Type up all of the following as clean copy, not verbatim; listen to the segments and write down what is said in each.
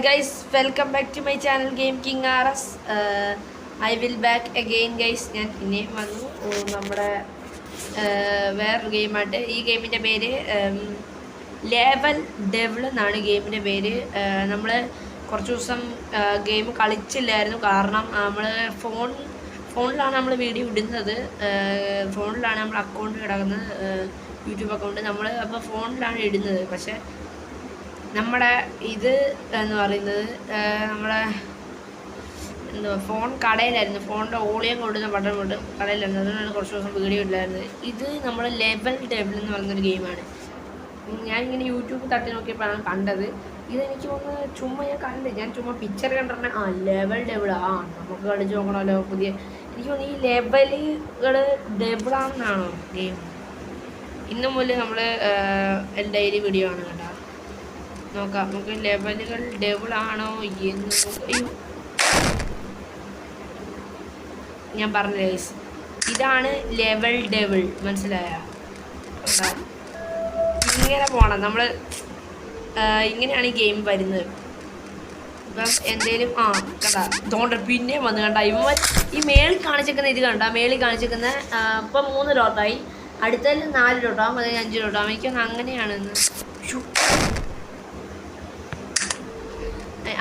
guys, welcome back to my channel Game King RS. I will back again guys. ഞാൻ പിന്നെയും വന്നു നമ്മുടെ വേറൊരു ഗെയിമായിട്ട്. ഈ ഗെയിമിൻ്റെ പേര് ലെവൽ ഡെവിൾ എന്നാണ് ഗെയിമിൻ്റെ പേര്. നമ്മൾ കുറച്ച് ദിവസം ഗെയിം കളിച്ചില്ലായിരുന്നു, കാരണം നമ്മൾ ഫോണിലാണ് നമ്മൾ വീഡിയോ ഇടുന്നത്. ഫോണിലാണ് നമ്മൾ അക്കൗണ്ട് കിടക്കുന്നത്, യൂട്യൂബ് അക്കൗണ്ട്. നമ്മൾ അപ്പോൾ ഫോണിലാണ് ഇടുന്നത്. പക്ഷേ നമ്മുടെ ഇത് എന്ന് പറയുന്നത് നമ്മുടെ എന്തുവാ ഫോൺ കടയിലായിരുന്നു. ഫോണിൻ്റെ ഓളിയം കൊടുക്കുന്ന ബട്ടൺ കൊണ്ട് കടയിലായിരുന്നു. അതുകൊണ്ടാണ് കുറച്ച് ദിവസം വീഡിയോ ഇല്ലായിരുന്നത്. ഇത് നമ്മൾ ലെവൽ ഡെവിൾ എന്ന് പറയുന്നൊരു ഗെയിമാണ്. ഞാനിങ്ങനെ യൂട്യൂബ് തട്ടി നോക്കിയപ്പോഴാണ് കണ്ടത്. ഇതെനിക്ക് ഒന്ന് ചുമ്മാ ഞാൻ ചുമ്മാ പിക്ചർ കണ്ടിട്ട് ലെവൽ ഡെവിൾ നമുക്ക് കളിച്ച് നോക്കണമല്ലോ പുതിയ. എനിക്ക് തോന്നുന്നു ഈ ലെവലുകൾ ഡെവിളാണെന്നാണോ ഗെയിം. ഇന്നു മുതൽ നമ്മൾ ഡെയിലി വീഡിയോ ആണ് കേട്ടോ. നോക്കാം നമുക്ക് ലെവലുകൾ ഡെവിളാണോ എന്ന്. ഞാൻ പറഞ്ഞ ഇതാണ് ലെവൽ ഡെവിൾ, മനസ്സിലായ? ഇങ്ങനെ പോണം നമ്മൾ. ഇങ്ങനെയാണ് ഈ ഗെയിം വരുന്നത്. ഇപ്പം എന്തേലും കണ്ട പിന്നെ വന്ന് കണ്ട ഇവന്മാർ ഈ മേളിൽ കാണിച്ചിരിക്കുന്ന ഇത് കണ്ട. മേളിൽ കാണിച്ചിരിക്കുന്ന ഇപ്പം 3 ഡോട്ടായി, അടുത്തതിൽ 4 ഡോട്ടാവും, അതിന് 5 ഡോട്ടാവും. എനിക്കൊന്ന് അങ്ങനെയാണെന്ന്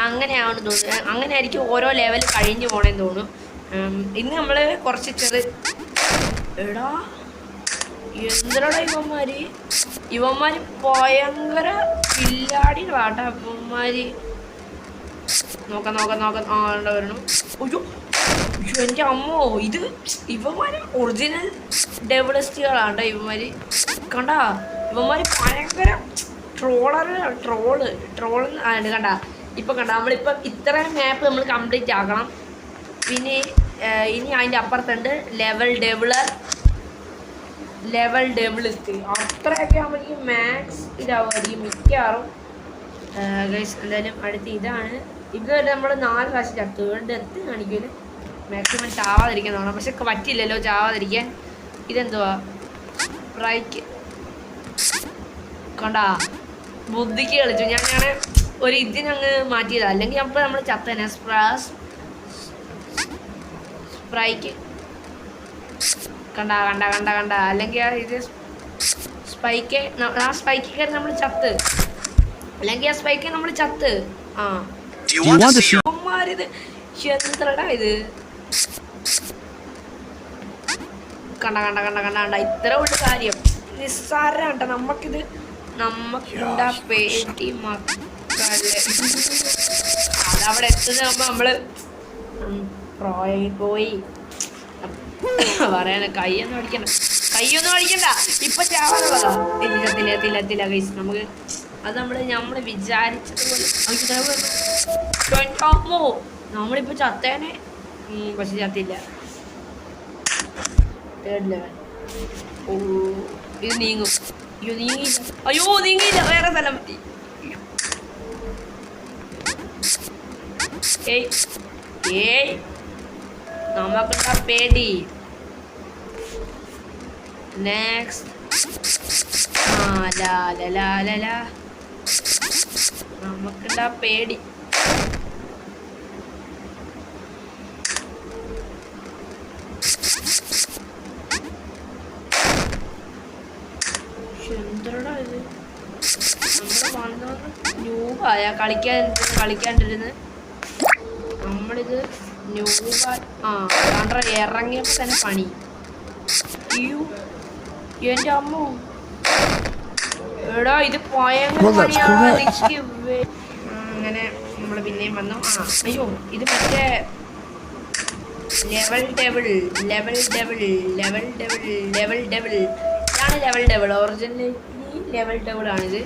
അങ്ങനെയാണെന്ന് തോന്നുന്നു. അങ്ങനെ ആയിരിക്കും ഓരോ ലെവൽ കഴിഞ്ഞു പോകണമെന്ന് തോന്നുന്നു. ഇന്ന് നമ്മൾ കുറച്ച് എടാ എന്തിനാടാ ഇവന്മാർ ഭയങ്കര പില്ലാടികളാട്ടാ ഇവന്മാർ. നോക്കാം വരണം. ഒരു എൻ്റെ അമ്മോ, ഇവന്മാർ ഒറിജിനൽ ഡെവിളിസ്റ്റുകളാട്ടോ ഇവന്മാർ. കണ്ടാ ഇവന്മാർ ഭയങ്കര ട്രോള് കണ്ട. ഇപ്പം കണ്ട നമ്മളിപ്പം ഇത്രയും മാപ്പ് നമ്മൾ കംപ്ലീറ്റ് ആക്കണം. പിന്നെ ഇനി അതിൻ്റെ അപ്പുറത്തുണ്ട് ലെവൽ ഡെവിളിസ്റ്റ്. അത്രയൊക്കെ ആകുമ്പോഴേക്കും മാക്സ് ഇതാവുമായിരിക്കും മിക്കവാറും ഗൈസ്. എന്തായാലും അടുത്ത് ഇതാണ്. ഇതുവരെ നമ്മൾ 4 പ്രാവശ്യം ചത്തു. ഡെത്ത് കാണിക്കൂല, മാക്സിമം ചാവാതിരിക്കാൻ തോന്നണം. പക്ഷെ പറ്റില്ലല്ലോ ചാവാതിരിക്കാൻ. ഇതെന്തുവാ റൈറ്റ് കണ്ടാ, ബുദ്ധിക്ക് കളിച്ചു. ഞാനാണ് ഒരു ഇതിനങ്ങ് മാറ്റിയതാ, അല്ലെങ്കിൽ അപ്പോൾ നമ്മൾ ചത്തനെ. സ്പ്രൈക്ക് കണ്ട. അല്ലെങ്കിൽ ഇത് സ്പൈക്ക്, ആ സ്പൈക്ക് കയറി നമ്മൾ ചത്ത്, അല്ലെങ്കിൽ ആ സ്പൈക്ക് നമ്മൾ ചത്ത്. ഇത് എന്തടാ ഇത്. കണ്ട ഇത്ര ഉള്ള കാര്യം നിസ്സാരണ്ട. നമുക്കുണ്ടാ പേടി മക്കളെ. അതവിടെ എത്തുന്നതാകുമ്പോൾ നമ്മള് പോയി പറയാന. കൈയൊന്നും അടിക്കണ്ട. ഇപ്പൊ ചാവാനുള്ളതാ. എത്തില്ല ഗൈസ്. നമുക്ക് അത് നമ്മള് വിചാരിച്ചതുപോലെ നമ്മളിപ്പോ ചത്തേനെ. പക്ഷെ ചത്തില്ല. Third level. ഇത് നീങ്ങും. നീങ്ങിയില്ല. വേറെ സ്ഥലം പറ്റി. നമുക്കുണ്ടാ പേടി. നെക്സ്റ്റ് നമുക്കുണ്ടാ പേടി. എന്തോടാ ഇത്. നമ്മൾ ന്യൂബായ കളിക്കാണ്ടിരുന്ന് നമ്മളിത് ഇറങ്ങിയപ്പോ തന്നെ പണി. എൻ്റെ അമ്മ എടാ ഇത് അങ്ങനെ നമ്മൾ പിന്നെയും വന്നു. അയ്യോ ഇത് മറ്റേ ലെവൽ ഡെവിൾ ഇതാണ്. Level devil originally level devil ആണിത്.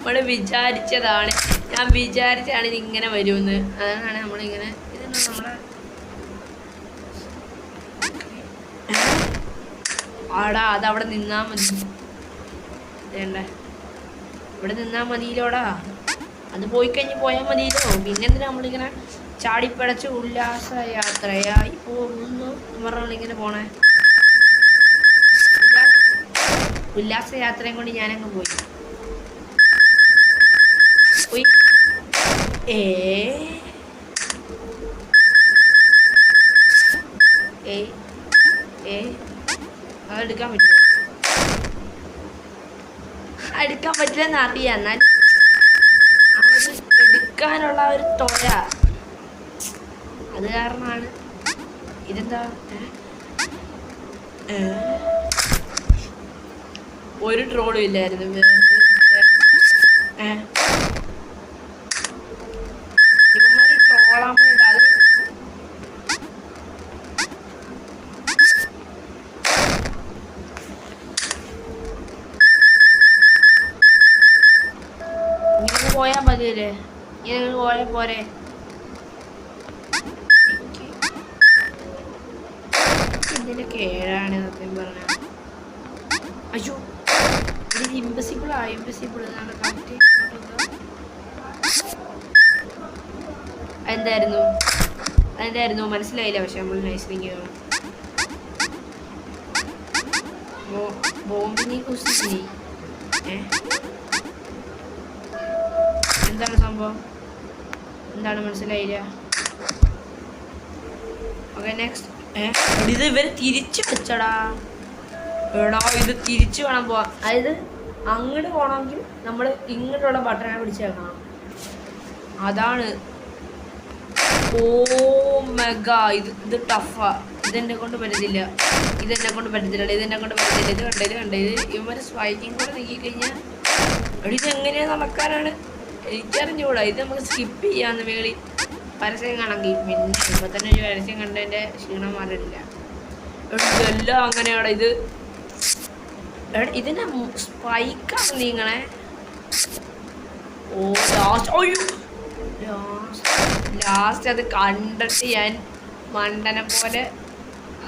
നമ്മൾ വിചാരിച്ചതാണ്. ഞാൻ വിചാരിച്ചാണ് ഇതിങ്ങനെ വരുമെന്ന്. അതാണ് നമ്മളിങ്ങനെ. ഇതാണ് നമ്മളെ അതവിടെ നിന്നാ മതി. വേണ്ടേ, ഇവിടെ നിന്നാ മതിയിലോടാ. അത് പോയാൽ മതിയല്ലോ. പിന്നെന്തിനാ നമ്മളിങ്ങനെ ചാടിപ്പടച്ച് ഉല്ലാസയാത്രയായി പോകുന്നു പറഞ്ഞിങ്ങനെ പോണേ. ഉല്ലാസയാത്രയും കൊണ്ട് ഞാനങ്ങ് പോയി. ഏ ഏ ഏ അതെടുക്കാൻ പറ്റുമോ? എടുക്കാൻ പറ്റില്ലെന്ന് അറിയാം, എന്നാൽ അത് എടുക്കാനുള്ള ഒരു തൊര, അത് കാരണമാണ്. ഇതെന്താ? ഒരു ട്രോളും ഇല്ലായിരുന്നു. ഇവന്മാര് ട്രോളാൻ അത് ഇങ്ങനെ പോയാൽ മതിയല്ലേ? ഇങ്ങനെ പോയാൽ പോരെ? ഇതിന്റെ കേടാണ് സത്യം പറഞ്ഞ. അയ്യോ, ഇത് ഇമ്പസിബിളാ, ഇമ്പസിബിൾ. എന്തായിരുന്നു മനസ്സിലായില്ല. പക്ഷെ നമ്മൾ നൈസ്ലിംഗ് ബോംബിനെ കുറിച്ച് എന്താണ് സംഭവം? എന്താണ് മനസ്സിലായില്ല. Okay, next. ഇത് ഇവര് തിരിച്ചു വെച്ചടാ. എടാ, ഇത് തിരിച്ചു വേണം പോവാൻ. അതായത് അങ്ങോട്ട് പോകണമെങ്കിൽ നമ്മൾ ഇങ്ങോട്ടുള്ള ബട്ടനെ പിടിച്ചേക്കണം. അതാണ്. ഓ മെഗാ, ഇത് ടഫാ. ഇതെന്നെ കൊണ്ട് പറ്റത്തില്ല. ഇത് കണ്ട. ഇവന്മാര് സ്പൈക്കിങ് കൂടെ നീക്കിക്കഴിഞ്ഞാൽ ഇതെങ്ങനെയാ നടക്കാനാണ് എനിക്കറിഞ്ഞൂടാ. ഇത് നമുക്ക് സ്കിപ്പ് ചെയ്യാന്ന് മേളി പരസ്യം കാണാമെങ്കിൽ. പിന്നെ ഇപ്പൊ തന്നെ ഒരു പരസ്യം കണ്ടതിന്റെ ക്ഷീണം മാറിയില്ല. ഇതെല്ലാം അങ്ങനെയാടാ. ഇതിന്റെ സ്പൈക്കാണ് നീങ്ങണേ. ഓ ലാസ്റ്റ് അത് കണ്ടിട്ട് ഞാൻ മണ്ടനെ പോലെ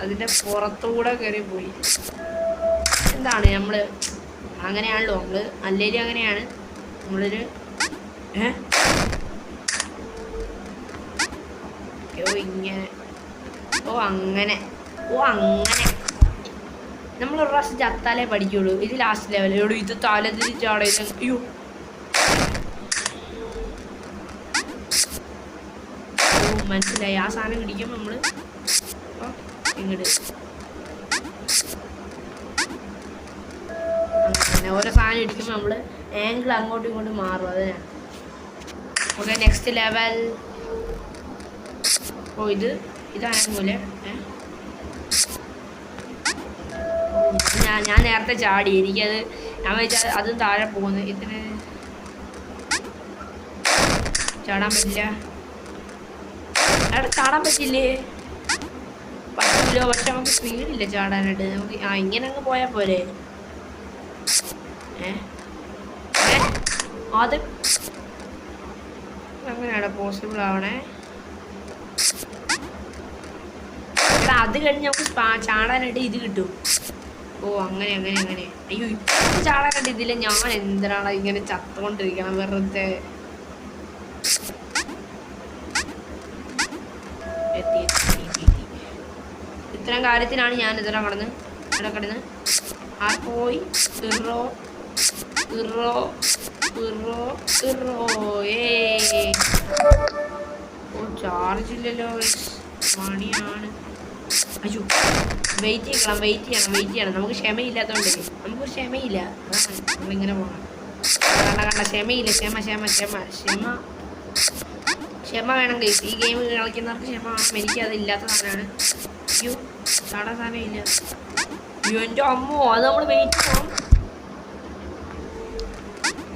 അതിന്റെ പുറത്തുകൂടെ കയറി പോയി. എന്താണ് നമ്മള് അങ്ങനെയാണല്ലോ, നമ്മള് അല്ലേലും അങ്ങനെയാണ്. നമ്മളൊരു ഇങ്ങനെ അങ്ങനെ നമ്മൾ ഒരു പ്രാവശ്യം ചത്താലേ പഠിക്കുള്ളൂ. ഇത് ലാസ്റ്റ് ലെവലോട് ഇത് തല തിരിച്ചാടെ. അയ്യോ, മനസ്സിലായി. ആ സാധനം പിടിക്കുമ്പോൾ നമ്മള് ഇങ്ങോട്ട് അങ്ങനെ ഓരോ സാധനം ഇടിക്കുമ്പോൾ നമ്മള് ആംഗിൾ അങ്ങോട്ടും ഇങ്ങോട്ടും മാറും. അതിനാണ്. Okay, next level. ഓ ഇതാണെങ്കില് ഞാൻ നേരത്തെ ചാടി. എനിക്കത് ഞാൻ വെച്ചാൽ അതും താഴെ പോകുന്നു. ഇതിന് ചാടാൻ പറ്റില്ല. ചാടാൻ പറ്റില്ലേ? പറ്റില്ലോ. പക്ഷെ നമുക്ക് സ്പീഡില്ല ചാടാനായിട്ട്. നമുക്ക് ഇങ്ങനെ അങ്ങ് പോയാൽ പോരെ? അത് അങ്ങനെയാണ് പോസിബിൾ ആവണേ. അത് കഴിഞ്ഞ് നമുക്ക് ചാടാനായിട്ട് ഇത് കിട്ടും. ഓ അങ്ങനെ. അയ്യോ, ഇപ്പൊ ചാടാനായിട്ട് ഇതില്ല. ഞാൻ എന്തിനാണ് ഇങ്ങനെ ചത്തുകൊണ്ടിരിക്കണം വെറുതെ. ഇത്തരം കാര്യത്തിനാണ് ഞാൻ ഇതിനെ കിടന്ന് ആ പോയി ചാർജ് ഇല്ലല്ലോ. മണിയാണ്. അയ്യോ, വെയിറ്റ് ചെയ്യണം. നമുക്ക് ക്ഷമയില്ലാത്തതുകൊണ്ട് നമുക്ക് ക്ഷമയില്ല. നമ്മളിങ്ങനെ പോകണം. കണ്ട ക്ഷമ വേണം ഗൈസ്. ഈ ഗെയിം കളിക്കുന്നവർക്ക് ക്ഷമ വേണം. എനിക്ക് അത് ഇല്ലാത്ത സാധനമാണ്. അയ്യോ, ചാടാൻ സാധനമില്ല. അയ്യോ എൻ്റെ അമ്മോ, അത് നമ്മൾ വെയിറ്റ് ചെയ്യണം.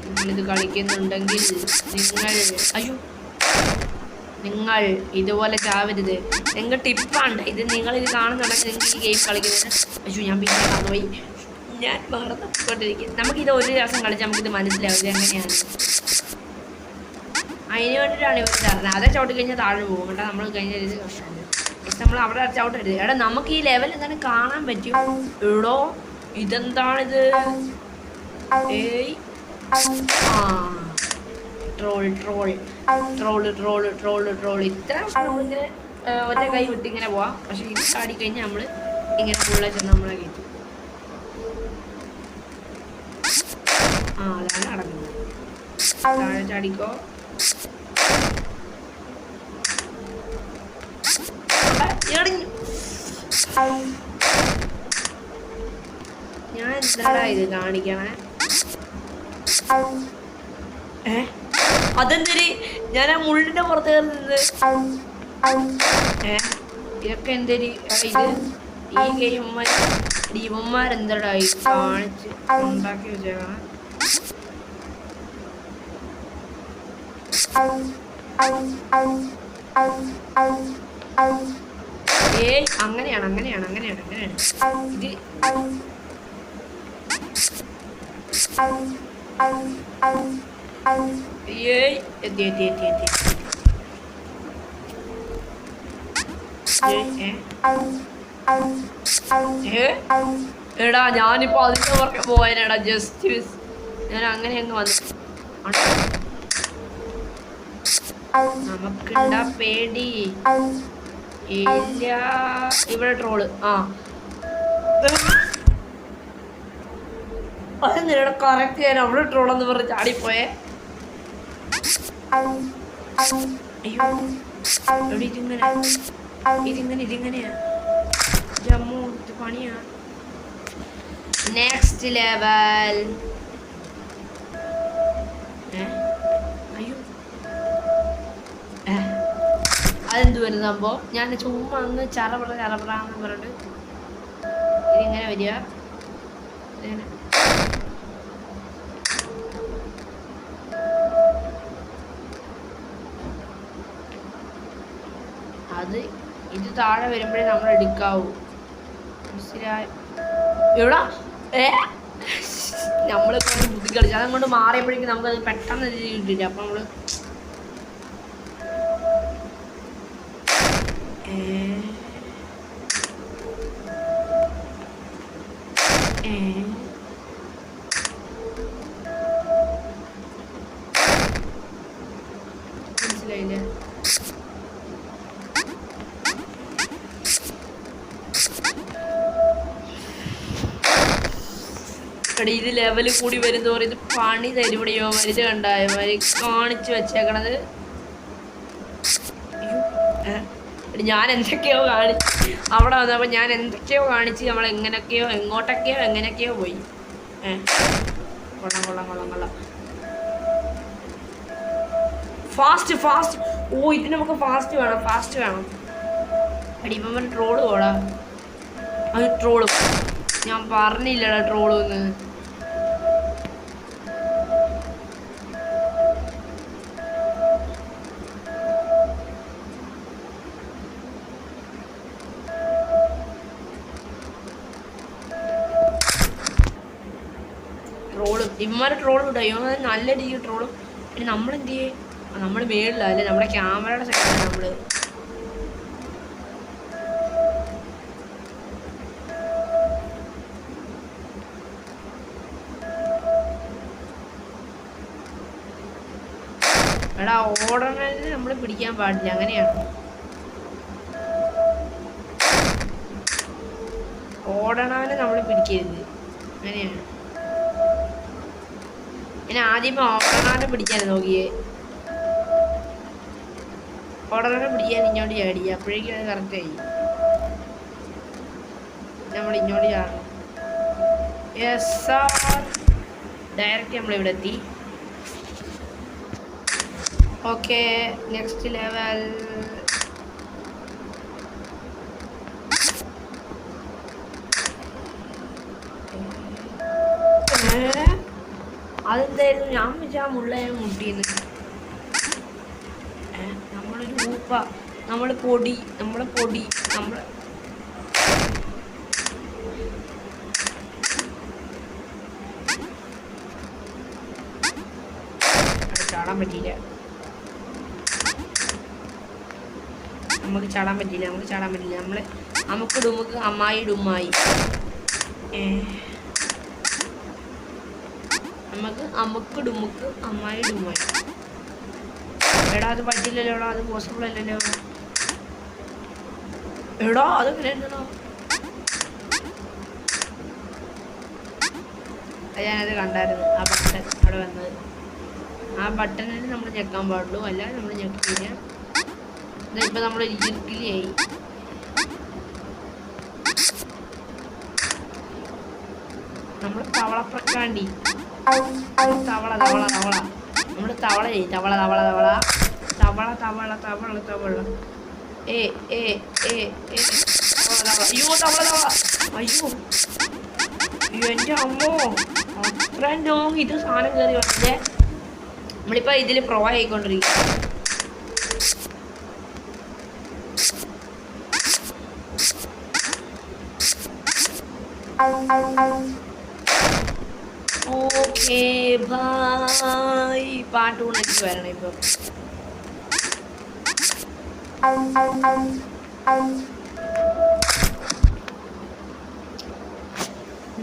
നിങ്ങളിത് കളിക്കുന്നുണ്ടെങ്കിൽ നിങ്ങൾ ഇതുപോലെ ചാവരുത്. നിങ്ങൾ ടിപ്പാണ്ട് ഇത്. നിങ്ങളിത് കാണുന്നുണ്ടെങ്കിൽ നിങ്ങൾക്ക് ഈ ഗെയിം കളിക്കുന്നതിന്. അയ്യോ, ഞാൻ പിന്നെ മറന്നുപോയി. ഞാൻ മറന്നുകൊണ്ടിരിക്കും. നമുക്കിത് ഒരു ദിവസം കളിച്ച് നമുക്കിത് മനസ്സിലാവും ഇത് എങ്ങനെയാണ്. അതിന് വേണ്ടിയിട്ടാണ് ഇവർ തരുന്നത്. അതേ ചവിട്ടി കഴിഞ്ഞാൽ താഴെ പോകും കേട്ടോ. നമ്മൾ കഴിഞ്ഞ രീതി നമ്മൾ അവിടെ ചവിട്ടരുത്. എടാ, നമുക്ക് ഈ ലെവൽ എന്താണ് കാണാൻ പറ്റും. എടോ, ഇതെന്താണിത്? ട്രോൾ ഇത്ര ഇങ്ങനെ ഒറ്റ കൈ വിട്ട് ഇങ്ങനെ പോവാം. പക്ഷെ ഇത് ചാടിക്കഴിഞ്ഞാൽ നമ്മൾ ഇങ്ങനെ ഫുള്ളാ ചെന്ന് നമ്മളെ കയറ്റും. അതാണ് നടക്കുന്നത്. താഴെ ചാടിക്കോ. ഞാൻ എന്താടാ ഇത് കാണിക്കണേ? അതെന്തിന് ഞാൻ ആ മുള്ളിന്റെ പുറത്ത് കയറി നിന്ന്? ഇതൊക്കെ എന്തൊരു ഇത്? ഈ ഇവന്മാരെന്തടായി കാണിച്ച് ഉണ്ടാക്കി വെച്ചേക്കണം? ഏയ് അങ്ങനെയാണ് അങ്ങനെയാണ് അങ്ങനെയാണ് അങ്ങനെയാണ് ഇത്. ഏയ് എത്തി എത്തി എത്തി എത്തി. എടാ ഞാനിപ്പോ അതിന്റെ പുറകെ പോവാനെടാ. ജസ്റ്റ് ഞാൻ അങ്ങനെ അങ്ങ് വന്നു. നമുക്കുണ്ടാ പേടി ഇല്ല. ഇവിടെ ട്രോള്. അതെന്തിനാ കറക്റ്റ് ചെയ്യാൻ അവിടെ ട്രോളെന്ന് പറഞ്ഞ് ചാടിപ്പോയേ? ഇതിങ്ങനെയാ ജമ്മു. ഇത് പണിയാ. Next level. അയ്യോ അതെന്ത് വരുന്ന സംഭവം? ഞാൻ ചുമ്മാ അങ്ങ് ചറപറാന്ന് പറഞ്ഞിട്ട് ഇതിങ്ങനെ വരിക. അത് ഇത് താഴെ വരുമ്പോഴേ നമ്മൾ എടുക്കാവൂ. മനസ്സിലായി? എവിടാ നമ്മള് കൊണ്ട് ബുദ്ധി കളിച്ചു. അതങ്ങോട്ട് മാറിയപ്പോഴേക്കും നമുക്കത് പെട്ടെന്ന് കിട്ടില്ല. അപ്പൊ നമ്മള് മനസ്സിലായില്ലേ? ഇത് ലെവല് കൂടി വരുന്നോറും ഇത് പണി തരുവിടെയോ മരുത് കണ്ടായോ മാതിരി കാണിച്ചു വെച്ചേക്കണത്. ഞാൻ എന്തൊക്കെയോ കാണിച്ച് അവിടെ വന്നപ്പോൾ ഞാൻ എന്തൊക്കെയോ കാണിച്ച് നമ്മൾ എങ്ങനെയൊക്കെയോ എങ്ങനെയൊക്കെയോ പോയി. കൊള്ളാം. ഫാസ്റ്റ്. ഓ ഇതിന് നമുക്ക് ഫാസ്റ്റ് വേണം. അടി ഇപ്പം ട്രോള് പോടാ. അത് ട്രോള് ഞാൻ പറഞ്ഞില്ലടാ ട്രോളെന്ന്. ഇവന്മാരെ ട്രോൾ വിടായോ? നല്ല രീതിയിൽ ട്രോളും. പിന്നെ നമ്മളെന്ത് ചെയ്യേ? നമ്മൾ മേളില്ല അല്ലേ? നമ്മുടെ ക്യാമറയുടെ സൈഡിലാണ് നമ്മള്. എടാ ഓടണതിന് നമ്മൾ പിടിക്കാൻ പാടില്ല. അങ്ങനെയാണ്. ഓടണവനെ നമ്മൾ പിടിക്കരുത്. അങ്ങനെയാണ്. ഞാൻ ആദ്യമേ ഓടണവനെ പിടിക്കാൻ നോക്കിയേ. ഓടണവനെ പിടിക്കാൻ ഇങ്ങോട്ട് ചാടി. അപ്പോഴേക്കും അത് കറക്റ്റായി. നമ്മൾ ഇങ്ങോട്ട് ചാടണം. ഡയറക്റ്റ് നമ്മളിവിടെ എത്തി. Okay next level. അതെന്തായിരുന്നു? ഞാൻ വെച്ചാൽ മുള്ളേ മുട്ടിന്ന്. നമ്മളൊരു ഊപ്പ, നമ്മളെ പൊടി ചാടാൻ പറ്റിയില്ല. നമുക്ക് ചാടാൻ പറ്റില്ല. നമുക്ക് ഡുമുക്ക് അമ്മായി ഡുമ്മായി. നമുക്ക് ഡുമുക്ക് അമ്മായി ഡുമ്മായി. എടാ അത് പറ്റില്ലല്ലോ. അത് പോസിബിൾ അല്ലല്ലോ. എടാ അതെങ്ങനെ ഉണ്ടോ? ഞാനത് കണ്ടായിരുന്നു. ആ ബട്ടൺ അവിടെ വന്നത്. ആ ബട്ടണിൽ നമ്മൾ ഞെക്കാൻ പാടുള്ളൂ. അല്ലാതെ നമ്മൾ ഞെക്കില്ല. ഇപ്പം നമ്മൾ ഇരുക്കിലായി. നമ്മൾ തവളപ്രക്കാണ്ടി തവള തവള തവള നമ്മൾ തവള ചെയ്യും തവള തവള തവള തവള തവള തവള തവള ഏ ഏ ഏ ഏ തവള തവള അയ്യോ തവള തവള അയ്യോ അയ്യോ എൻ്റെ അമ്മോ അത്രയും ലോങ് ഇത് സാധനം കയറി വന്നേ. നമ്മളിപ്പോൾ ഇതിൽ പ്രോ ആയിക്കൊണ്ടിരിക്കും. Okay bye. പാർട്ട് 2 നെക്സ്റ്റ് വരണം. ഇപ്പോൾ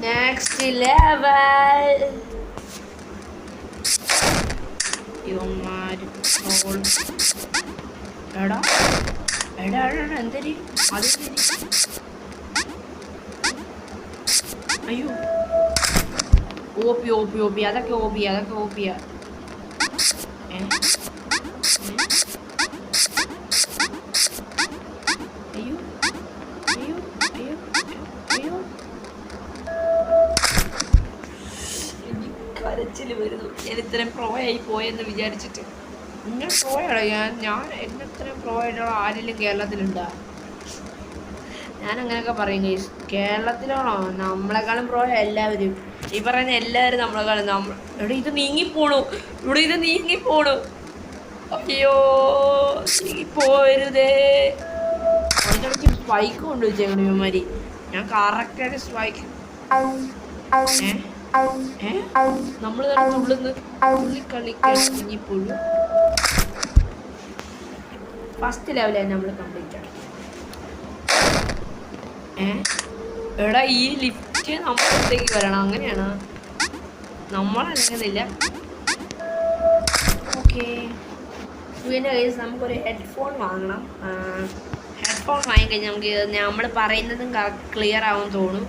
നെക്സ്റ്റ് ലെവൽ ഇവന്മാര് എടാ എടാ എടാ എന്തരി അത് അയ്യോ ഓപ്പി ഓപ്പി ഓപ്പി അതൊക്കെ ഓപ്പി അതൊക്കെ ഓപ്പിയാ. അയ്യോ അയ്യോ അയ്യോ അയ്യോ എനിക്ക് കരച്ചിൽ വരുന്നു. ഞാൻ ഇത്രയും പ്രോ ആയി പോയെന്ന് വിചാരിച്ചിട്ട്. ഇങ്ങനെ പ്രോയാണോ ഞാൻ എന്നെ ഇത്രയും പ്രോ ആയിട്ടുള്ള ആരെങ്കിലും കേരളത്തിലുണ്ടോ? ഞാൻ അങ്ങനെയൊക്കെ പറയും ഗൈസ്. കേരളത്തിലാണോ നമ്മളെക്കാളും പ്രോ എല്ലാവരും. ഈ പറയുന്ന എല്ലാവരും നമ്മളെക്കാളും ഇവിടെ ഇത് നീങ്ങിപ്പോണു. ഇവിടെ ഇത് നീങ്ങിപ്പോണു. അയ്യോ നീങ്ങിപ്പോരുതേ. അതിനിടയ്ക്ക് സ്പൈക്ക് കൊണ്ട് വെച്ചേക്കണം ഇവന്മാരി. ഞാൻ കറക്റ്റായിട്ട് സ്പൈക്ക് നമ്മൾ തന്നെ ഉള്ളിന്ന് ഉള്ളിക്കളിക്കാണിപ്പോഴും ഫസ്റ്റ് ലെവലായി നമ്മൾ കംപ്ലീറ്റ് ആണ്. എടാ ഈ ലിഫ്റ്റ് നമ്മളത്തേക്ക് വരണം. അങ്ങനെയാണ് നമ്മളറിയുന്നില്ല. ഓക്കെ പിന്നെ നമുക്കൊരു ഹെഡ്ഫോൺ വാങ്ങണം. ഹെഡ്ഫോൺ വാങ്ങിക്കഴിഞ്ഞാൽ നമുക്ക് നമ്മൾ പറയുന്നതും ക്ലിയർ ആവും തോന്നും.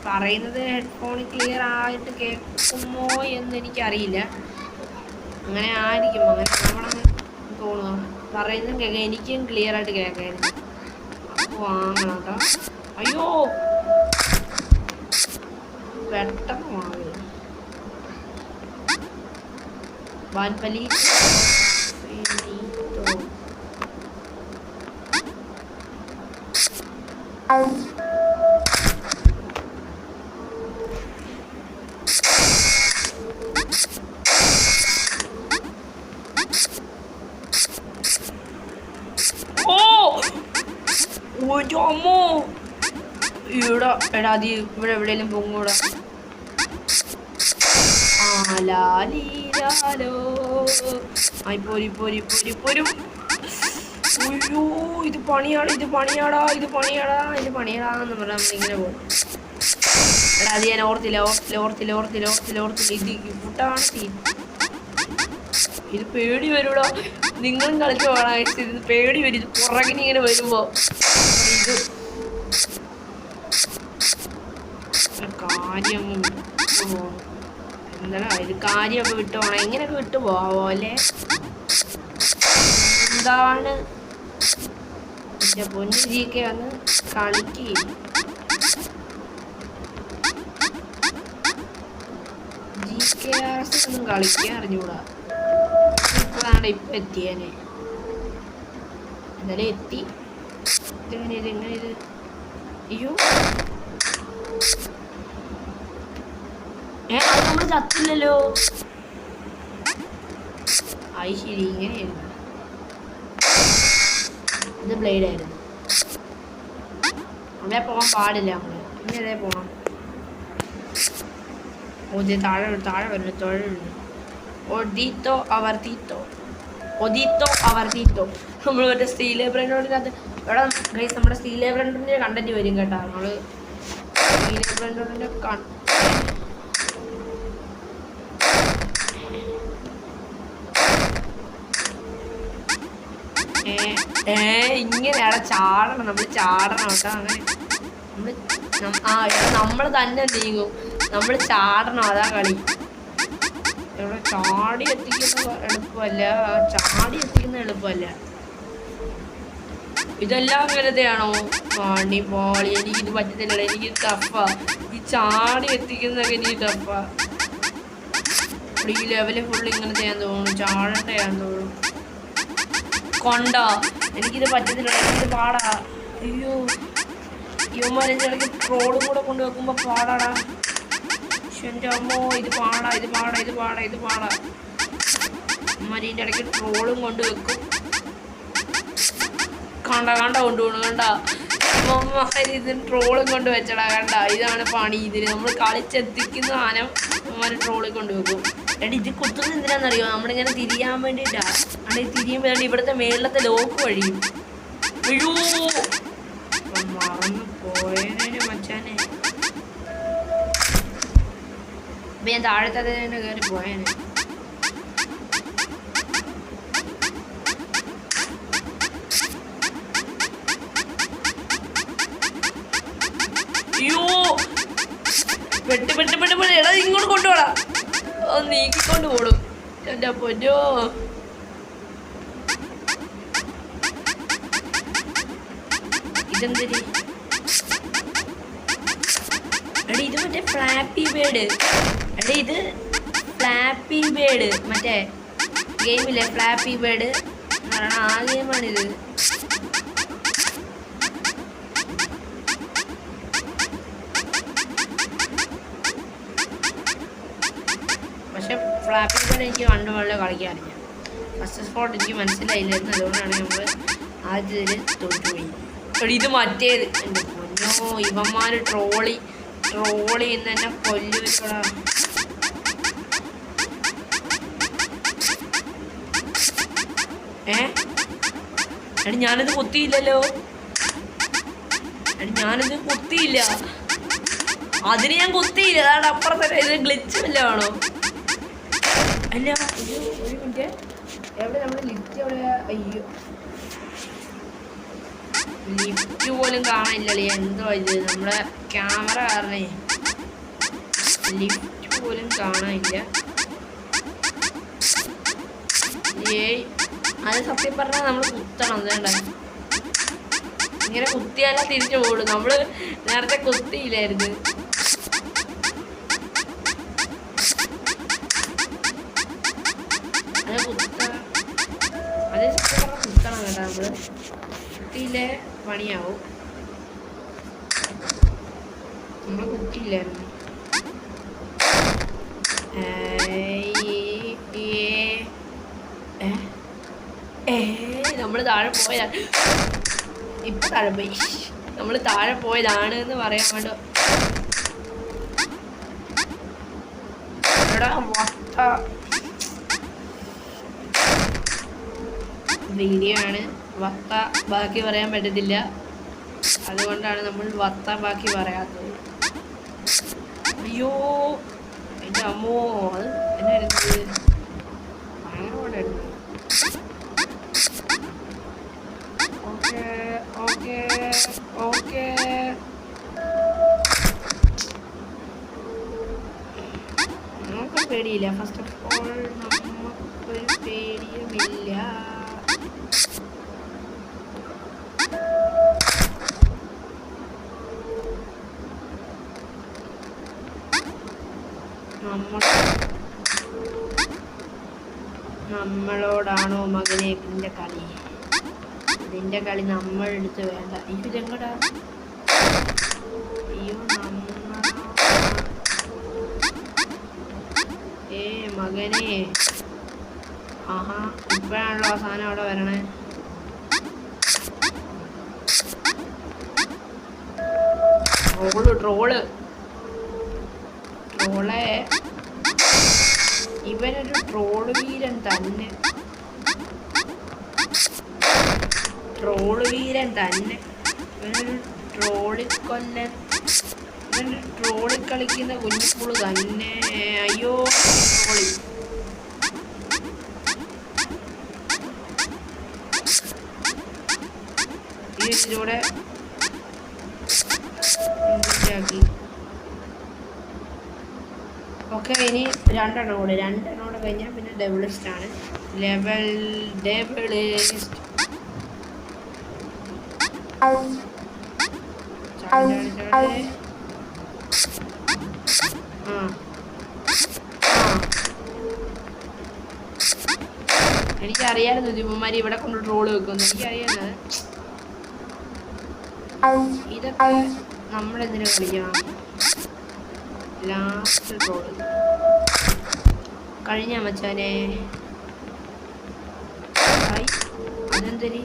പറയുന്നത് ഹെഡ്ഫോൺ ക്ലിയർ ആയിട്ട് കേൾക്കുമോ എന്ന് എനിക്കറിയില്ല. അങ്ങനെ ആയിരിക്കും. അങ്ങനെ നമ്മളങ്ങനെ തോന്നുന്നു. പറയുന്നതും കേൾക്കാം. എനിക്കും ക്ലിയർ ആയിട്ട് കേൾക്കായിരുന്നു. അപ്പോൾ വാങ്ങണം കേട്ടോ. അയ്യോ പെട്ടെന്ന് വാങ്ങുക. വാൻപലി അമ്മോ ഇവിടെ എടാ അത് ഇവിടെ എവിടെയെങ്കിലും പൊങ്ങൂടാ. ലാലോ പോരി പോരി പോരി പോരും. അയ്യോ ഇത് പണിയാടാ ഇത് പണിയാടാ ഇത് പണിയാടാ ഇത് പണിയാടാന്ന് പറഞ്ഞാൽ നമ്മളിങ്ങനെ പോകും. എടാ അത് ഞാൻ ഓർത്തില്ല ഓർത്തില്ല ഓർത്തില്ല ഓർത്തില്ല ഓർത്തില്ല ഓർത്തില്ല. ഇത് ഫുട്ടാണ് സീൻ. ഇത് പേടി വരൂടാ. നിങ്ങളും കളിച്ച് പോകണം. ഇത് പേടി വരും. ഇത് പുറകിന് ഇങ്ങനെ വരുമ്പോ ഇത് കാര്യം വിട്ടുപോകണം. എന്താ ഇത് കാര്യമൊക്കെ വിട്ടുപോകണം. എങ്ങനെയൊക്കെ വിട്ടുപോകാവോ അല്ലേ? എന്താണ് എൻ്റെ പൊന്നു ജിക്കെ വന്ന് കളിക്ക്. GKRS ഒന്നും കളിക്കാൻ അറിഞ്ഞൂടാ. ഇപ്പോഴാണ് ഇപ്പം എത്തിയേനെ. എന്നാലും എത്തി. ഇതെങ്ങനെ ഇത് എങ്ങനെ ഇത്? അയ്യോ അത് നമ്മൾ ചത്തില്ലല്ലോ. അത് ശരി ഇങ്ങനെയായിരുന്നു. ഇത് ബ്ലേഡായിരുന്നു. അവിടെ പോകാൻ പാടില്ല. നമ്മള് പിന്നെ അതേ പോകണം. താഴെ താഴെ വരുന്നു. താഴെ വരുന്നു. ഒതീത്തോ അവർത്തീത്തോ ഒതീത്തോ അവർത്തീത്തോ. നമ്മൾ മറ്റേ സ്റ്റീൽ ബ്രാൻഡിനകത്ത് ഇവിടെ ഗൈസ് നമ്മുടെ സ്റ്റീൽ ബ്രാൻഡിൻ്റെ കണ്ടന്റ് വരും കേട്ടോ. നമ്മൾ സ്റ്റീൽ ബ്രാൻഡിൻ്റെ ഇങ്ങനെയാണ് ചാടണം. നമ്മൾ ചാടണം കേട്ടോ. അങ്ങനെ നമ്മൾ തന്നെ നീങ്ങും. നമ്മൾ ചാടണം. അതാ കളി. ഇവിടെ ചാടി എത്തിക്കുന്ന എളുപ്പമല്ല. ചാടി എത്തിക്കുന്ന എളുപ്പമല്ല. ഇതെല്ലാം വെറുതെയാണോ? പാണി പോളി, എനിക്കിത് പറ്റത്തില്ല, എനിക്ക് ടഫാ. ഈ ചാടി എത്തിക്കുന്നതൊക്കെ എനിക്ക് ടഫാ. ഈ ലെവല് ഫുള്ള് ഇങ്ങനെ ചെയ്യാൻ തോന്നുന്നു, ചാടണ്ട ചെയ്യാൻ തോന്നുന്നു. കൊണ്ടോ എനിക്കിത് പറ്റത്തില്ല, എനിക്കിത് പാടാ. അയ്യോ യുവമാരെൻ്റെ ഇടയ്ക്ക് ട്രോളും കൂടെ കൊണ്ടുവെക്കുമ്പോൾ പാടാടാ. എൻ്റെ അമ്മോ, ഇത് പാടാ, ഇത് പാടാ, ഇത് പാടാ, ഇത് പാടാ. അമ്മരീൻ്റെ ഇടയ്ക്ക് ട്രോളും കൊണ്ട് വെക്കും. കണ്ട കൊണ്ടുപോകണം, കണ്ട അമ്മമാര് ഇതിന് ട്രോളും കൊണ്ട് വെച്ചടാ. കണ്ട, ഇതാണ് പണി. ഇതിന് നമ്മൾ കളിച്ചെത്തിക്കുന്ന സാധനം അമ്മമാര് ട്രോളിൽ കൊണ്ടുവെക്കും. എടാ ഇത് കുത്തുന്നത് എന്തിനാണെന്നറിയോ? നമ്മളിങ്ങനെ തിരിയാൻ വേണ്ടിയിട്ടാണ്. അങ്ങനെ തിരിയുമ്പോൾ ഇവിടുത്തെ മേളിലത്തെ ലോക്ക് വഴിയും. അയ്യോ മറന്നു പോയതിന് മച്ചാനെ. ഇപ്പം ഞാൻ താഴത്തെ തന്നെ കയറി പോയേനെ. അയ്യോ പെട്ട് എടാ ഇങ്ങോട്ട് കൊണ്ടുപോടാ. നീക്കിക്കൊണ്ട് പോടും എൻ്റെ പൊന്നോ. ഇതെന്തിരി എടി, ഇത് മറ്റേ ഫ്ലാപ്പി ബേഡ്. എടി ഇത് ഫ്ലാപ്പി ബേഡ്, മറ്റേ ഗെയിമില്ലേ ഫ്ലാപ്പി ബേഡ് എന്ന് പറയണ ആ ഗെയിമാണിത്. പക്ഷെ ഫ്ലാപ്പി ബേഡ് എനിക്ക് പണ്ട് വളരെ കളിക്കാറില്ല. ഫസ്റ്റ് സ്പോട്ട് എനിക്ക് മനസ്സിലായില്ലായിരുന്നു, അതുകൊണ്ടാണ് നമ്മൾ ആദ്യത്തിൽ തോറ്റുപോയി. ഇത് മറ്റേത് എൻ്റെ പൊന്നോ, ഇവന്മാര് ട്രോളി എന്ന് തന്നെ കൊല്ലുവെച്ചോടാ. എടി ഞാനത് കുത്തിയില്ലല്ലോ. എടി ഞാനത് കുത്തിയില്ല, അതിന് ഞാൻ കുത്തിയില്ല. അതാണ് അപ്പുറത്തെ ഇത് ഗ്ലിച്ച് വല്ലതാണോ? അല്ല ഒരു മിനിറ്റ്, എവിടെ നമ്മൾ ലിഫ്റ്റ് എവിടെയാ? അയ്യോ ലിഫ്റ്റ് പോലും കാണാനില്ലല്ലേ. എന്തോ ഇത് നമ്മുടെ ക്യാമറ കാരണേ ലിഫ്റ്റ് പോലും കാണാനില്ല. അത് സത്യം പറഞ്ഞാൽ നമ്മൾ കുത്തണം. വേണ്ട, ഇങ്ങനെ കുത്തിയാലേ തിരിച്ചു പോടും. നമ്മൾ നേരത്തെ കുത്തിയില്ലായിരുന്നു. അത് കുത്തണം, അത് സത്യം പറഞ്ഞാൽ കുത്തണം കേട്ടോ. നമ്മള് കുത്തിയില്ലേ പണിയാവും. നമ്മൾ കുത്തിയില്ലായിരുന്നു. നമ്മൾ താഴെ പോയതാണ്. ഇപ്പൊ താഴെ പോയി. നമ്മൾ താഴെ പോയതാണ് എന്ന് പറയാൻ വേണ്ട. വീഡിയോ ആണ്, വത്ത ബാക്കി പറയാൻ പറ്റത്തില്ല. അതുകൊണ്ടാണ് നമ്മൾ വത്ത ബാക്കി പറയാത്തത്. അയ്യോ എൻ്റെ അമ്മോ, അത് എന്നായിരുന്നു ഭയങ്കരമായിട്ടായിരുന്നു. ഓക്കെ ഓക്കെ ഓക്കെ നമുക്ക് പേടിയില്ല. ഫസ്റ്റ് ഓഫ് ഓൾ നമുക്കൊരു പേടിയുമില്ല. നമ്മളോടാണോ മകനെ ഇതിൻ്റെ കളി? ഇതിൻ്റെ കളി നമ്മളെടുത്ത് വേണ്ട. ഇതെങ്ങടാ? അയ്യോ മകനെ. ആഹാ ഇപ്പോഴാണല്ലോ ആ സാധനം അവിടെ വരണേ. ട്രോള് ഇവനൊരു ട്രോള് വീരൻ തന്നെ. ഇവനൊരു ട്രോളിക്കൊല്ലൻ. ഇവനൊരു ട്രോളി കളിക്കുന്ന കുഞ്ഞിപ്പുള് തന്നെ. അയ്യോ ട്രോളി. ഈ ഇതിലൂടെ ആക്കി. ഓക്കെ, ഇനി രണ്ടെണ്ണം കൂടെ കഴിഞ്ഞാൽ പിന്നെ ഡബിളിസ്റ്റ് ആണ്. ഡബിളിസ്റ്റ് എനിക്കറിയാമായിരുന്നു ദിവന്മാര് ഇവിടെ കൊണ്ട് ട്രോള് വെക്കുന്നു. എനിക്കറിയാവുന്നത് ഇതൊക്കെ നമ്മളെന്തിനു കളിക്കണം. ലാസ്റ്റ് ട്രോള് കഴിഞ്ഞ മച്ചാനെ. അതെന്തരി?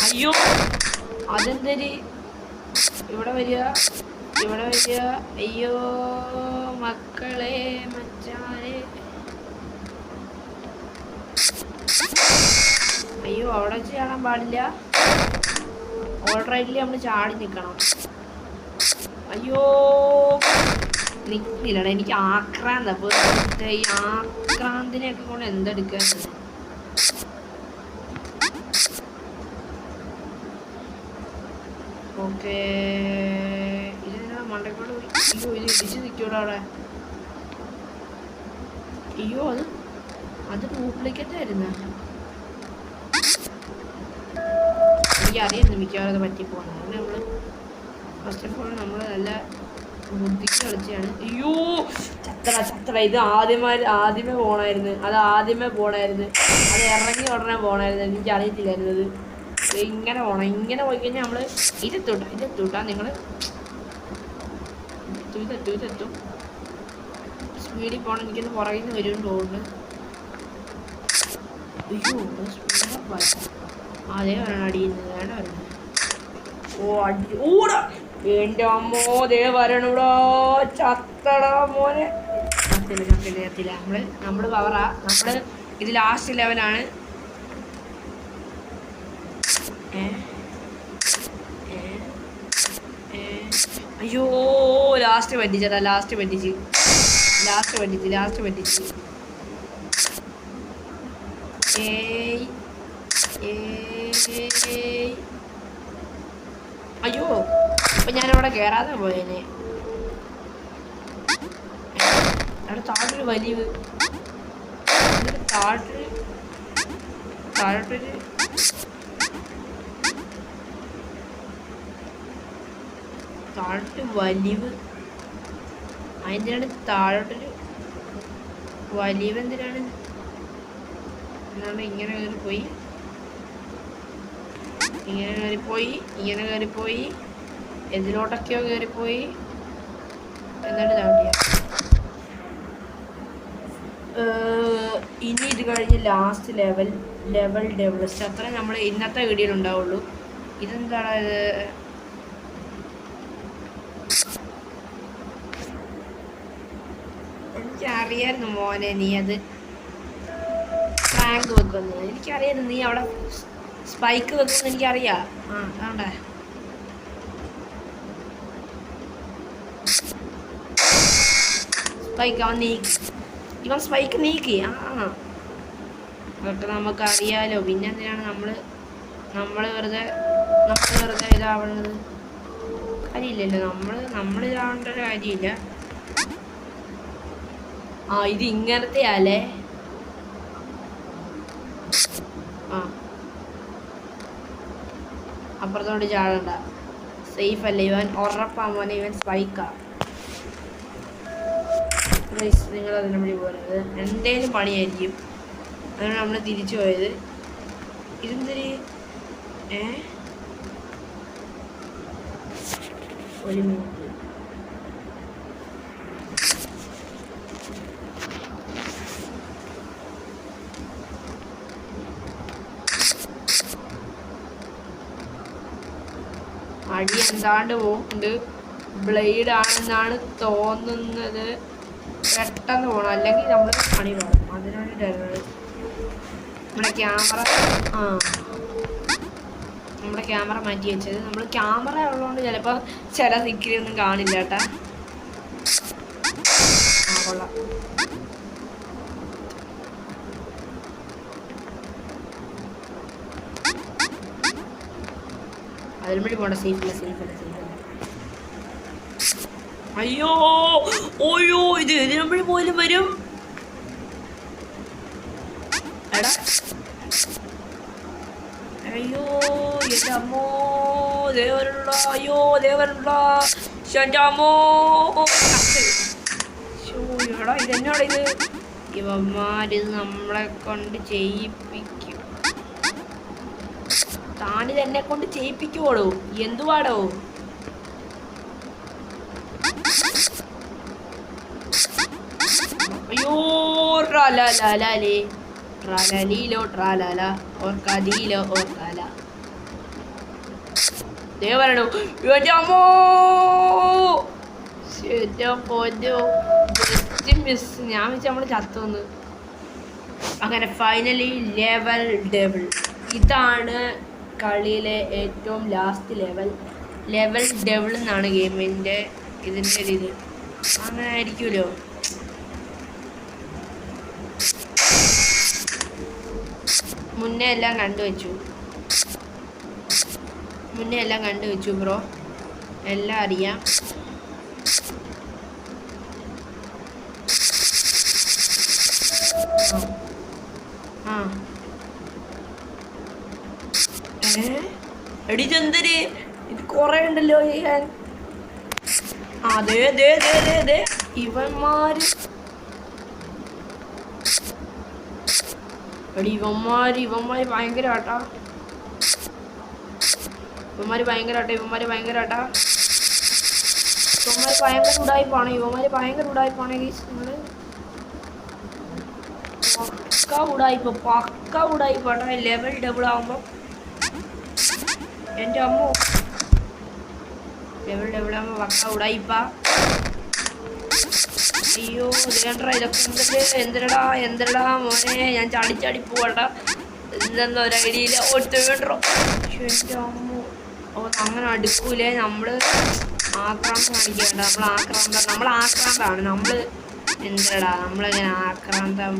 അയ്യോ അതെന്തരി? ഇവിടെ വരിക, ഇവിടെ വരിക. അയ്യോ മക്കളെ മച്ചാനെ. അയ്യോ അവിടെ വെച്ച് ചാടാൻ പാടില്ല. ഓൾറൈറ്റിൽ നമ്മൾ ചാടി നിൽക്കണം. അയ്യോ നിൽക്കില്ലടാ, എനിക്ക് ആക്രാന്ത. അപ്പോൾ ഈ ആക്രാന്തിനെയൊക്കെ കൊണ്ട് എന്തെടുക്കാൻ. ഓക്കെ ഇതിനാ മണ്ടക്കോട് പോയി. അയ്യോ ഇത് ഇടിച്ച് നിൽക്കൂടാ അവിടെ. അയ്യോ അത് ഡ്യൂപ്ലിക്കേറ്റ് ആയിരുന്നു. എനിക്കറിയായിരുന്നു മിക്കവാറും അത് പറ്റിപ്പോകുന്നത്. അതുകൊണ്ട് നമ്മൾ ഫസ്റ്റ് ഓഫ് ഓൾ നമ്മൾ നല്ല ബുദ്ധിക്ക് കളിച്ചാണ്. അയ്യോ ചത്ര ഇത് ആദ്യമേ പോകണമായിരുന്നു. അത് ഇറങ്ങി ഉടനെ പോകണമായിരുന്നു. എനിക്കറിയത്തില്ലായിരുന്നത്. ഇങ്ങനെ പോകണം. ഇങ്ങനെ പോയി കഴിഞ്ഞാൽ നമ്മൾ ഇതെത്തൂട്ടാ നിങ്ങൾ ഇതെത്തും. സ്പീഡിൽ പോകണം. എനിക്കൊന്ന് പുറകിൽ നിന്ന് വരുമെന്ന് തോന്നുന്നു. അയ്യോ സ്പീഡപ്പായി. അതേ വരണം അടിയുന്നത്. വേണ്ട വരണം. ഓടാ എൻ്റെ അമ്മോ ദേ വരണൂടാ. ചത്തടാ മോനെ. ചത്തില്ല. നമ്മൾ പവറാ. നമ്മൾ ഇത് ലാസ്റ്റ് ലെവലാണ്. അയ്യോ ലാസ്റ്റ് പറ്റിച്ചടാ. ലാസ്റ്റ് പറ്റിച്ച്. അയ്യോ അപ്പൊ ഞാനവിടെ കേറാതെ പോയേനെ. അവിടെ താഴൊരു വലിവ്. താഴോട്ടൊരു വലിവ്. അതിന്തിനാണ് താഴോട്ടൊരു വലിവ്? എന്തിനാണ്? എന്നാണ് ഇങ്ങനെ കയറിപ്പോയി എന്തിലോട്ടൊക്കെയോ കയറിപ്പോയി. എന്നിട്ട് ചാടിയ. ഇനി ഇത് കഴിഞ്ഞ് ലാസ്റ്റ് ലെവൽ ഡെവലപ്സ്. അത്ര നമ്മൾ ഇന്നത്തെ വീഡിയോയിൽ ഉണ്ടാവുള്ളൂ. ഇതെന്താണ് ഇത്? എനിക്കറിയായിരുന്നു മോനെ നീ അത് റാങ്ക് വെക്കുന്നത്. എനിക്കറിയായിരുന്നു നീ അവിടെ സ്പൈക്ക് വെക്കുമെന്ന് എനിക്കറിയാം. അതാണ്ടേ സ്പൈക്ക് ഇവൻ സ്പൈക്ക് നീക്കി. അതൊക്കെ നമുക്കറിയാലോ. പിന്നെ എന്തിനാണ് നമ്മൾ വെറുതെ ഇതാവുന്നത്? കാര്യമില്ലല്ലോ. നമ്മൾ ഇതാവേണ്ട ഒരു കാര്യമില്ല. ഇത് ഇങ്ങനത്തെ ആലേ. അപ്പുറത്തോട്ട് ചാടണ്ട. സേഫ് അല്ല ഇവൻ. ഉറപ്പാ മോനെ ഇവൻ സ്പൈക്കാ. നിങ്ങൾ അതിനെ വഴി പോരുന്നത് എന്തേലും പണിയായിരിക്കും. അതാണ് നമ്മൾ തിരിച്ചു പോയത്. ഇതെന്തൊരു ഒരു മിനിറ്റ്. അടി എന്താണ്ട് പോകുന്നുണ്ട്. ബ്ലേഡ് ആണെന്നാണ് തോന്നുന്നത്. പെട്ടെന്ന് പോകണം, അല്ലെങ്കിൽ നമ്മൾ പണി പോകണം. അതിനാണ് നമ്മുടെ ക്യാമറ മാറ്റി വെച്ചത്. നമ്മൾ ക്യാമറ ഉള്ളതുകൊണ്ട് ചിലപ്പോൾ ചില ദിക്കിലൊന്നും കാണില്ല കേട്ടാ. കൊള്ളാം. അതിലും വേണ്ടി പോകണ്ട. സേഫല്ല. അയ്യോ ഇത് നമ്മൾ പോലും വരും. എടാ അയ്യോ എൻ്റെ അമ്മോ ദേവനുള്ള അയ്യോ ദേവനുള്ള എൻ്റെ അമ്മോ എടാ ഇതെന്നോടാ ഇത് ഇവന്മാരിത് നമ്മളെ കൊണ്ട് ചെയ്യിപ്പിക്കും താനിത് എന്നെ കൊണ്ട് ചെയ്യിപ്പിക്കുവോടോ എന്തുവാടോ അയ്യോ ട്രാലാലേ ട്രാലീലോ ട്രാലാല ഓർക്കാലീലോ ഓർക്കാല ദേ വരണു അമ്മോ മിസ് ഞാൻ വെച്ച് നമ്മൾ ചത്തുവന്ന് അങ്ങനെ ഫൈനലി ലെവൽ ഡബിൾ ഇതാണ് കളിയിലെ ഏറ്റവും ലാസ്റ്റ് ലെവൽ ഡബിൾ എന്നാണ് ഗെയിമിൻ്റെ ഇതിൻ്റെ ഒരു ഇത് അങ്ങനെ ആയിരിക്കുമല്ലോ മുന്നേ എല്ലാം കണ്ടുവച്ചു ബ്രോ എല്ലാം അറിയാം ആ എടി ചന്ദ്രന് ഇത് കുറേ ഉണ്ടല്ലോ ചെയ്യാൻ അതെ ഇവന്മാര് എടി ഇവന്മാര് ഭയങ്കര ആട്ടാ ഇവന്മാര് ഭയങ്കര ഉടായ്പാണ് നിങ്ങള് പക്ക ഉടായ്പാട്ടാ ലെവൽ ഡബിൾ ആവുമ്പോ എൻ്റെ അമ്മോ ലെവൽ ഡബിൾ ആവുമ്പോ പക്ക ഉടായ്പാ അയ്യോ ദേണ്ടാ ഇതൊക്കെ എന്തിനടാ മോനെ ഞാൻ ചാടി പോവാടാ എന്തെന്നോ ഒരു ഐഡിയയില്ല ഒറ്റോ എൻ്റെ അമ്മോ ഓ അങ്ങനെ അടുക്കൂലേ നമ്മള് ആക്രാന്തം കാണിക്കേണ്ട നമ്മൾ ആക്രാന്താണ് നമ്മള് എന്തിനടാ നമ്മളെങ്ങനെ ആക്രാന്തം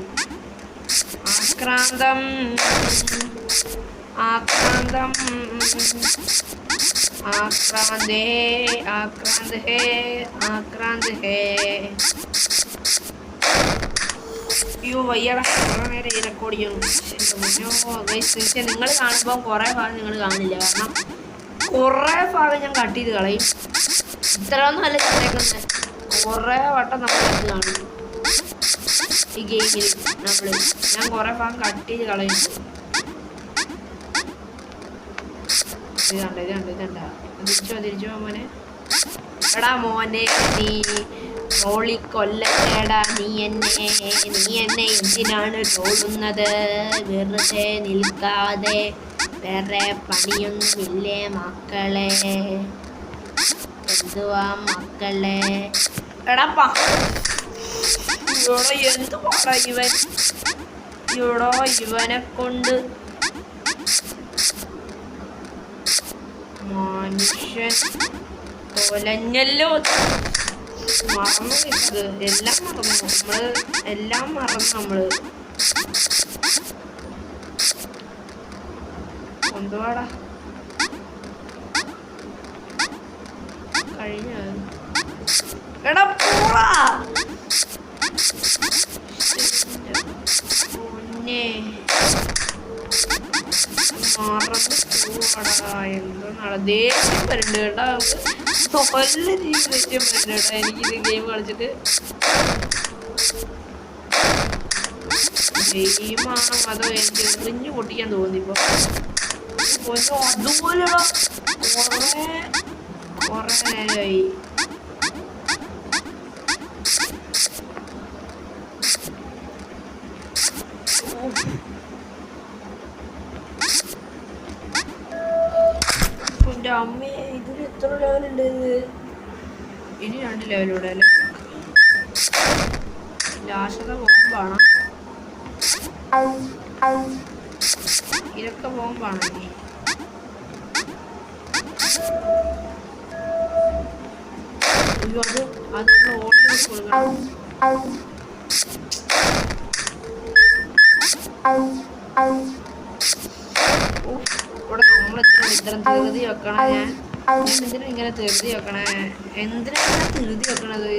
അയ്യോ വയ്യടാ കുറേ നേരം ഈ റെക്കോർഡ് ചെയ്യണം നിങ്ങൾ കാണുമ്പോൾ കുറേ ഭാഗം നിങ്ങൾ കാണില്ല കാരണം കുറേ ഭാഗം ഞാൻ കട്ട് ചെയ്ത് കളയും ഇത്രയൊന്നും അല്ല ചെയ്തേക്കുന്നത് കുറേ വട്ടം നമ്മൾ കണ്ട് കാണും ഈ ഗെയിമിൽ ഞാൻ കുറേ ഭാഗം കട്ട് ചെയ്ത് കളയും ഇതണ്ട തിരിച്ചോ മോനെ എടാ മോനെ നീ കൊല്ലടാ നീ എന്നെ എന്തിനാണ് തോന്നുന്നത് വെറുതെ നിൽക്കാതെ വേറെ പണിയൊന്നുമില്ലേ മക്കളെ എന്തുവാ മക്കളെ എടാപ്പാ എന്ത് പാടാ ഇവനെ കൊണ്ട് മനുഷ്യൻ കൊലഞ്ഞല്ലോ മറന്നു ഇത് എല്ലാം മറന്നു നമ്മള് കൊണ്ടുപോടാ കഴിഞ്ഞ എടാ പോടാ പൊന്നെ മറന്നു പോടാ എന്തോന്നാണ് ദേഷ്യം വരുന്നുണ്ട് കേട്ടാ നല്ല രീതിയിൽ ദേഷ്യം വരുന്നുണ്ട് കേട്ടാ എനിക്കിത് ഗെയിം കളിച്ചിട്ട് ഗെയിമാണോ അതോ എനിക്ക് എറിഞ്ഞു പൊട്ടിക്കാൻ തോന്നിപ്പോ അതുപോലെ കുറേ നേരമായി എൻ്റെ അമ്മേ ഇതിന് എത്ര ലെവലുണ്ട് ഇനി 2 ലെവലൂടെ അല്ലേ ലാസ്റ്റത്തെ ബോംബാണ് ഇതൊക്കെ ബോംബാണ് ഇനി അയ്യോ അത് ഓഡിയോ കൊടുക്കണം ഇവിടെ നമ്മളെന്തിനാണ് ഇത്രയും ധൃതി വെക്കണേ എന്തിനാ ഇങ്ങനെ ധൃതി വെക്കണേ എന്തിനാണ് ധൃതി വെക്കണത്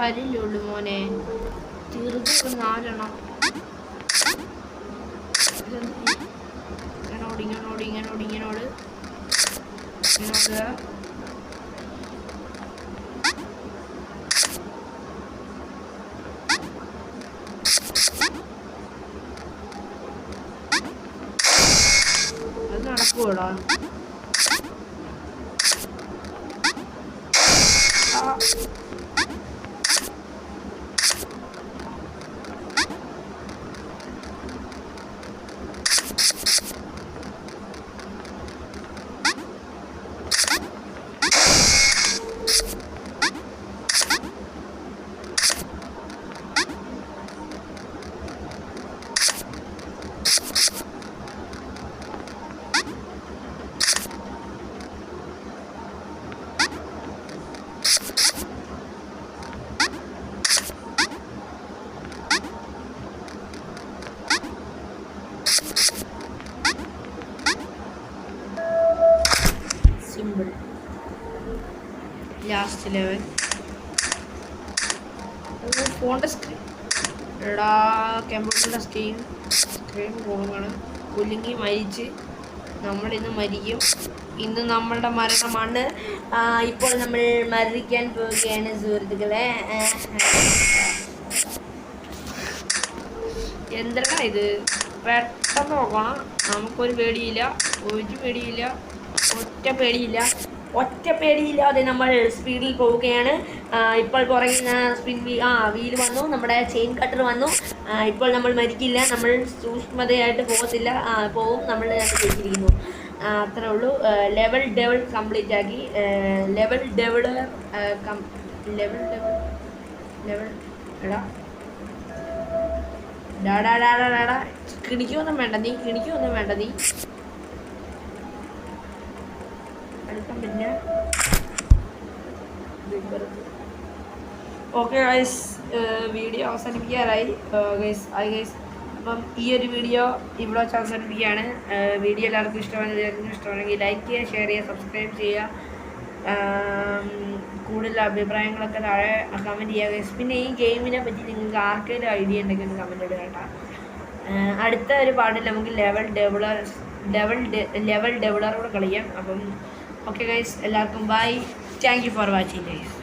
വരില്ലേ ഉള്ളു മോനെ, തീർന്നു 4 എണ്ണം. ഇങ്ങനോട് അത് നടക്കൂടാ. സിമ്പിൾ. ലാസ്റ്റ് ലെവൽ ഫോണിൻ്റെ സ്ക്രീൻ എടാ, കമ്പ്യൂട്ടറിൻ്റെ സ്ക്രീൻ പോകണം. കുലുങ്ങി മരിച്ച് നമ്മളിന്ന് മരിക്കും. ഇന്ന് നമ്മളുടെ മരണമാണ്. ഇപ്പോൾ നമ്മൾ മരിക്കാൻ പോവുകയാണ് സുഹൃത്തുക്കളെ. എന്താ ഇത്, പെട്ടെന്ന് നോക്കണം. നമുക്കൊരു പേടിയില്ല, ഒറ്റ പേടിയില്ലാതെ നമ്മൾ സ്പീഡിൽ പോവുകയാണ്. ഇപ്പോൾ പുറകിൽ വീൽ വന്നു, നമ്മുടെ ചെയിൻ കട്ടർ വന്നു. ഇപ്പോൾ നമ്മൾ മരിക്കില്ല, നമ്മൾ സൂക്ഷ്മതയായിട്ട് പോകത്തില്ല, പോവും. നമ്മൾ ജയിച്ചിരിക്കുന്നു. അത്രേ ഉള്ളൂ. ലെവൽ കംപ്ലീറ്റ് ആക്കി. ലെവൽ എടാ കിണിക്കൊന്നും വേണ്ട നീ അടുക്കാൻ പറ്റില്ല. ഓക്കെ ഗൈസ്, വീഡിയോ അവസാനിപ്പിക്കാറായി ഗൈസ്. അപ്പം ഈ ഒരു വീഡിയോ ഇവിടെ വെച്ച് അവസാനിപ്പിക്കുകയാണ്. വീഡിയോ എല്ലാവർക്കും ഇഷ്ടമാണെങ്കിൽ ലൈക്ക് ചെയ്യുക, ഷെയർ ചെയ്യുക, സബ്സ്ക്രൈബ് ചെയ്യുക. കൂടുതൽ അഭിപ്രായങ്ങളൊക്കെ താഴെ കമൻറ്റ് ചെയ്യുക ഗൈസ്. പിന്നെ ഈ ഗെയിമിനെ പറ്റി നിങ്ങൾക്ക് ആർക്കെങ്കിലും ഐഡിയ ഉണ്ടെങ്കിൽ ഒന്ന് കമൻറ്റ് ഇടുക കേട്ടോ. അടുത്ത ഒരു പാട്ടിൽ നമുക്ക് ലെവൽ ഡെവലറോട് കളിക്കാം. അപ്പം ഓക്കെ ഗൈസ്, എല്ലാവർക്കും bye. Thank you for watching guys.